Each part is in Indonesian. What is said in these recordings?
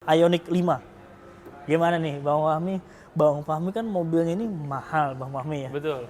Ioniq 5. Gimana nih Bang Fahmi? Bang Fahmi kan mobilnya ini mahal Bang Fahmi ya. Betul.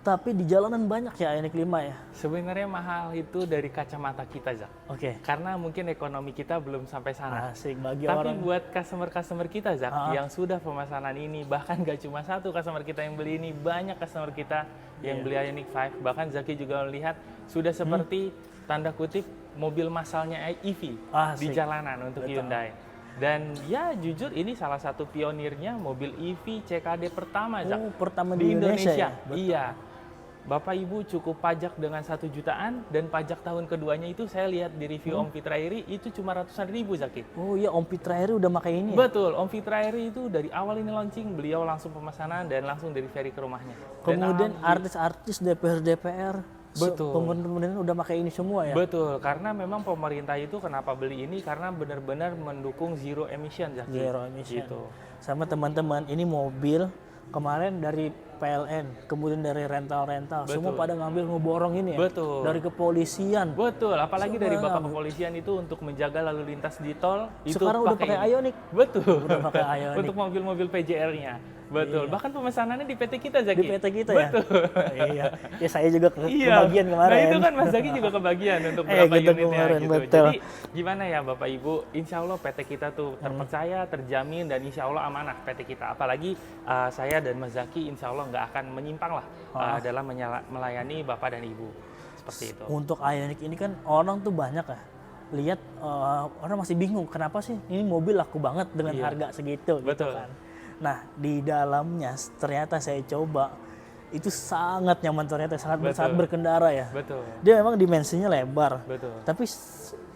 Tapi di jalanan banyak ya Ioniq 5 ya. Sebenarnya mahal itu dari kacamata kita, Zak. Oke. Karena mungkin ekonomi kita belum sampai sana. Asik bagi Tapi orang. buat customer-customer kita, Zak, yang sudah pemesanan ini, bahkan gak cuma satu customer kita yang beli ini, banyak customer kita yang beli Ioniq 5. Bahkan Zaki juga melihat sudah seperti tanda kutip mobil masalnya EV di jalanan untuk Hyundai. Dan ya jujur ini salah satu pionirnya mobil EV CKD pertama, Zak. Pertama di Indonesia. Ya? Iya. Bapak Ibu cukup pajak dengan 1 jutaan dan pajak tahun keduanya itu saya lihat di review Om Fitrairi itu cuma ratusan ribu, Zaki. Oh iya, Om Fitrairi udah pakai ini. Betul, Om Fitrairi itu dari awal ini launching beliau langsung pemesanan dan langsung delivery ke rumahnya. Kemudian artis-artis DPR betul. Pemerintah udah pakai ini semua ya. Betul, karena memang pemerintah itu kenapa beli ini karena benar-benar mendukung zero emission, Zaki. Zero emission. Gitu. Sama teman-teman, ini mobil kemarin dari PLN, kemudian dari rental-rental, semua pada ngeborong ini ya. Betul. Dari kepolisian. Betul, apalagi dari Bapak Kepolisian itu untuk menjaga lalu lintas di tol. Sekarang udah pakai Ioniq. Betul. Udah pakai Ioniq. Untuk mobil-mobil PJR-nya. Betul. Iya. Bahkan pemesanannya di PT kita, Zaki. Di PT kita ya? Betul. Iya. Ya saya juga kebagian kemarin. Nah itu kan Mas Zaki juga kebagian untuk berapa gitu unitnya kemarin, gitu. Betul. Jadi gimana ya Bapak Ibu, insya Allah PT kita tuh terpercaya, terjamin, dan insya Allah amanah PT kita. Apalagi saya dan Mas Zaki insya Allah nggak akan menyimpang lah dalam melayani Bapak dan Ibu. Seperti itu. Untuk Ioniq ini kan orang tuh banyak ya. Lihat orang masih bingung kenapa sih ini mobil laku banget dengan harga segitu. Betul. Gitu kan. Nah, di dalamnya ternyata saya coba itu sangat nyaman, ternyata sangat berkendara ya. Betul. Dia memang dimensinya lebar. Betul. Tapi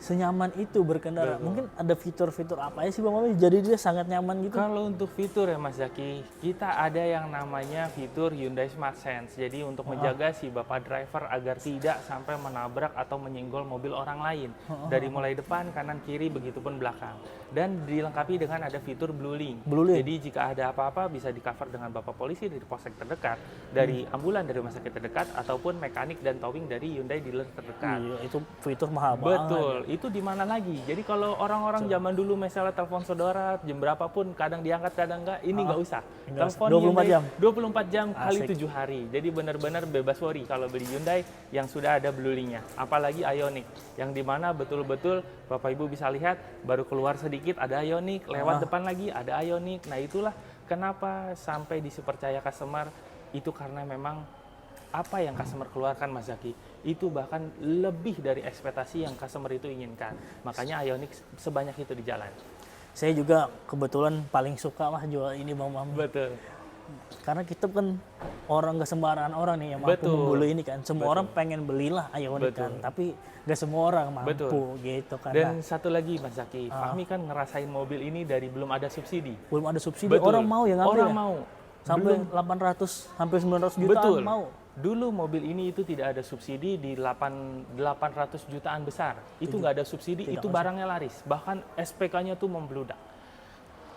senyaman itu berkendara. Mungkin ada fitur-fitur apa ya sih Bang Mami? Jadi dia sangat nyaman gitu. Kalau untuk fitur ya Mas Zaki, kita ada yang namanya fitur Hyundai Smart Sense. Jadi untuk menjaga si Bapak driver agar tidak sampai menabrak atau menyinggol mobil orang lain. Dari mulai depan, kanan, kiri, begitupun belakang. Dan dilengkapi dengan ada fitur Blue Link. Jadi jika ada apa-apa bisa di-cover dengan Bapak polisi dari polsek terdekat, dari ambulan dari rumah sakit terdekat, ataupun mekanik dan towing dari Hyundai dealer terdekat. Iya, itu fitur mahal banget. Betul, itu di mana lagi? Jadi kalau orang-orang zaman dulu misalnya telepon saudara jam berapapun, kadang diangkat kadang enggak, ini enggak usah. Telepon 24 jam. 24 jam kali 7 hari. Jadi benar-benar bebas worry kalau beli Hyundai yang sudah ada Blue Link-nya. Apalagi Ioniq yang di mana betul-betul Bapak Ibu bisa lihat baru keluar sedikit ada Ioniq, lewat depan lagi ada Ioniq. Nah, itulah kenapa sampai dipercaya customer itu karena memang apa yang customer keluarkan Mas Zaki itu bahkan lebih dari ekspektasi yang customer itu inginkan. Makanya Ioniq sebanyak itu di jalan. Saya juga kebetulan paling suka lah jual ini Bang Mami. Betul. Karena kita kan orang gak sembarangan orang nih yang mampu membeli ini kan. Semua orang pengen belilah Ioniq kan, tapi gak semua orang mampu gitu kan. Dan satu lagi Mas Zaki, Fahmi kan ngerasain mobil ini dari belum ada subsidi. Belum ada subsidi, orang mau yang ngambil. Orang ya? mau. Sampai 800 sampai 900 jutaan mau. Dulu mobil ini itu tidak ada subsidi di 800 jutaan besar. Itu nggak ada subsidi, itu barangnya laris. Bahkan SPK-nya tuh membludak.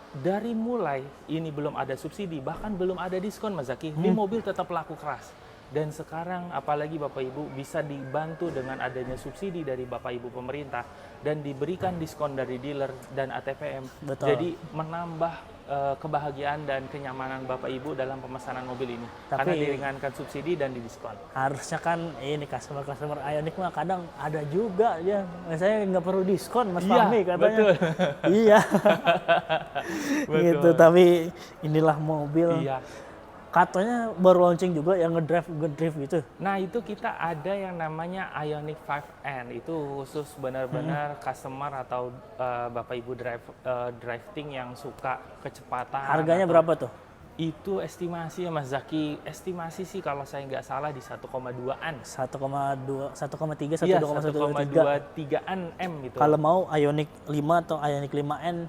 Dari mulai ini belum ada subsidi, bahkan belum ada diskon Mas Zaki, ini mobil tetap laku keras. Dan sekarang apalagi Bapak Ibu bisa dibantu dengan adanya subsidi dari Bapak Ibu pemerintah dan diberikan diskon dari dealer dan ATPM. Jadi menambah kebahagiaan dan kenyamanan Bapak Ibu dalam pemesanan mobil ini. Karena diringankan subsidi dan didiskon. Harusnya kan ini customer Ioniq mah kadang ada juga ya. Saya nggak perlu diskon Mas Fahmi katanya. Betul. Iya. Gitu, tapi inilah mobil. Iya. Katanya baru launching juga yang ngedrive gitu. Nah itu kita ada yang namanya Ioniq 5N. Itu khusus benar-benar customer atau Bapak Ibu driving yang suka kecepatan. Harganya berapa tuh? Itu estimasi ya Mas Zaki. Estimasi sih kalau saya nggak salah di 1,2-an. 1,2, 1,3, 1,23-an M gitu. Kalau mau Ioniq 5 atau Ioniq 5N,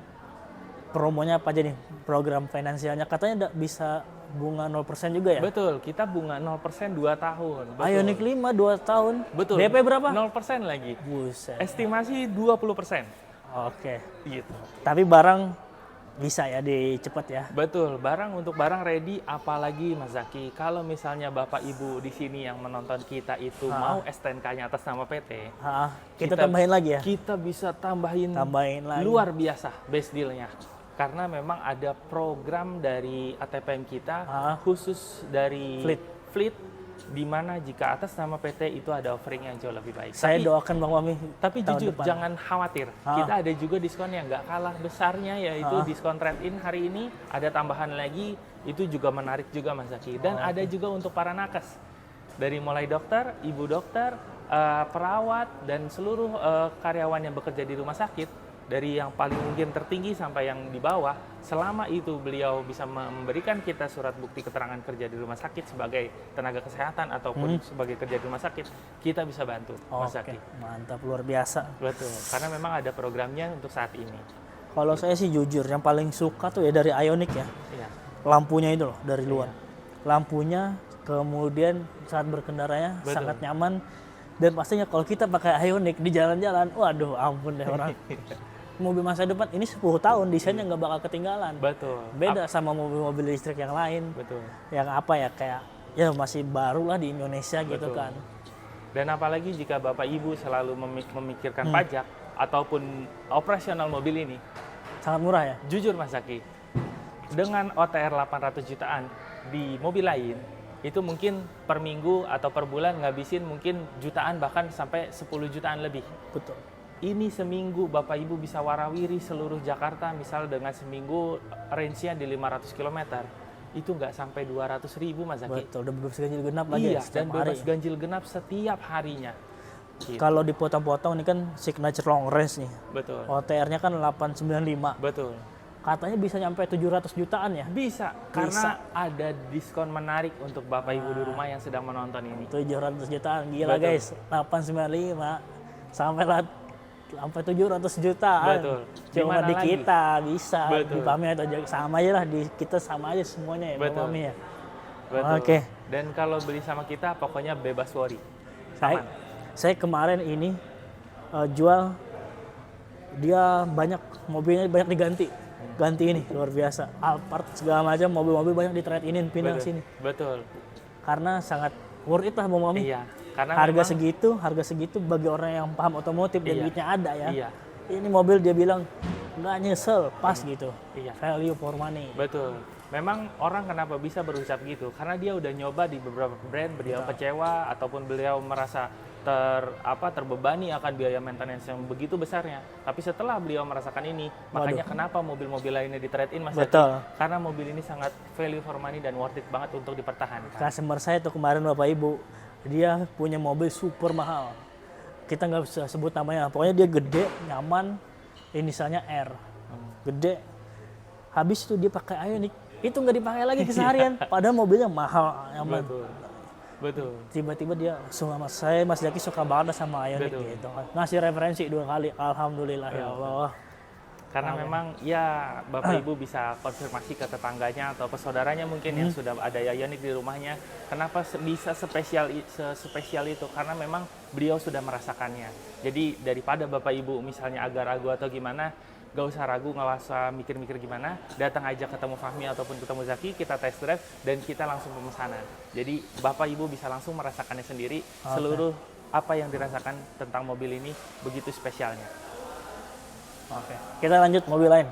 promonya apa aja nih? Program finansialnya katanya bisa bunga 0% juga ya? Betul, kita bunga 0% 2 tahun. Betul. Ioniq 5 2 tahun. Betul. DP berapa? 0% lagi. Buset. Estimasi 20%. Oke. Gitu. Tapi barang bisa ya dicepat ya. Betul, untuk barang ready, apalagi Mas Zaki, kalau misalnya Bapak Ibu di sini yang menonton kita itu mau STNK-nya atas nama PT, kita tambahin lagi ya? Kita bisa tambahin lagi. Luar biasa best deal-nya. Karena memang ada program dari ATPM kita khusus dari fleet di mana jika atas nama PT itu ada offering yang jauh lebih baik. Saya doakan Bang Mami. Tapi jujur, jangan khawatir. Kita ada juga diskon yang nggak kalah besarnya, yaitu diskon trade-in hari ini. Ada tambahan lagi, itu juga menarik juga Mas Zaki. Dan ada juga untuk para nakes. Dari mulai dokter, ibu dokter, perawat, dan seluruh karyawan yang bekerja di rumah sakit, dari yang paling mungkin tertinggi sampai yang di bawah, selama itu beliau bisa memberikan kita surat bukti keterangan kerja di rumah sakit sebagai tenaga kesehatan ataupun sebagai kerja di rumah sakit, kita bisa bantu, Mas Zaki. Mantap, luar biasa. Betul, karena memang ada programnya untuk saat ini. Kalau saya sih jujur, yang paling suka tuh ya dari Ioniq ya. Lampunya itu loh, dari luar. Lampunya, kemudian saat berkendaranya sangat nyaman. Dan pastinya kalau kita pakai Ioniq di jalan-jalan, waduh ampun deh orang. Mobil masa depan ini 10 tahun desainnya nggak bakal ketinggalan. Betul. Beda sama mobil-mobil listrik yang lain. Betul. Yang apa ya, kayak ya masih baru lah di Indonesia gitu kan. Dan apalagi jika Bapak Ibu selalu memikirkan pajak ataupun operasional mobil ini. Sangat murah ya? Jujur Mas Zaki, dengan OTR 800 jutaan di mobil lain, itu mungkin per minggu atau per bulan ngabisin mungkin jutaan, bahkan sampai 10 jutaan lebih. Betul. Ini seminggu Bapak Ibu bisa warawiri seluruh Jakarta, misal dengan seminggu range-nya di 500 km. Itu nggak sampai 200.000 Mas Zaki. Betul, udah bebas ganjil genap lagi ya, dan bebas ganjil genap setiap harinya. Gitu. Kalau dipotong-potong ini kan signature long range nih. Betul. OTR-nya kan 895. Betul. Katanya bisa nyampe 700 jutaan ya? Bisa, karena ada diskon menarik untuk Bapak Ibu di rumah yang sedang menonton ini. 700 jutaan, gila guys. 895 sampai 700 jutaan. Betul. Cuma di lagi? kita bisa. Betul. Di PAMI atau sama aja lah, di kita sama aja semuanya ya. Betul. PAMI ya. Betul. Oke. Dan kalau beli sama kita pokoknya bebas worry. Saya kemarin ini jual, dia mobilnya banyak diganti. Ganti ini luar biasa. Alphard segala macam, mobil-mobil banyak di trade-inin pindah ke sini. Betul. Karena sangat worth it lah Bang Mami. Iya. Karena harga segitu bagi orang yang paham otomotif dan duitnya ada ya. Iya. Ini mobil dia bilang nggak nyesel, pas gitu. Iya. Value for money. Betul. Memang orang kenapa bisa berucap gitu? Karena dia udah nyoba di beberapa brand, beliau kecewa ataupun beliau merasa terbebani akan biaya maintenance yang begitu besarnya. Tapi setelah beliau merasakan ini, makanya kenapa mobil-mobil lainnya di trade-in Mas Zaki? Karena mobil ini sangat value for money dan worth it banget untuk dipertahankan. Customer saya tuh kemarin Bapak Ibu, dia punya mobil super mahal. Kita nggak bisa sebut namanya, pokoknya dia gede, nyaman, inisialnya R. Gede. Habis itu dia pakai Ioniq, itu nggak dipakai lagi keseharian, padahal mobilnya mahal, nyaman. Betul. Tiba-tiba dia sama saya, Mas Zaki suka banget sama Ioniq gitu. Ngasih referensi 2 kali, alhamdulillah ya Allah. Karena memang ya Bapak Ibu bisa konfirmasi ke tetangganya atau ke saudaranya mungkin yang sudah ada Ioniq di rumahnya. Kenapa bisa spesial itu? Karena memang beliau sudah merasakannya. Jadi daripada Bapak Ibu misalnya agak ragu atau gimana, gak usah ragu, gak usah mikir-mikir gimana, datang aja ketemu Fahmi ataupun ketemu Zaki, kita test drive dan kita langsung pemesanan. Jadi Bapak Ibu bisa langsung merasakannya sendiri, seluruh apa yang dirasakan tentang mobil ini begitu spesialnya. Oke, kita lanjut mobil lain.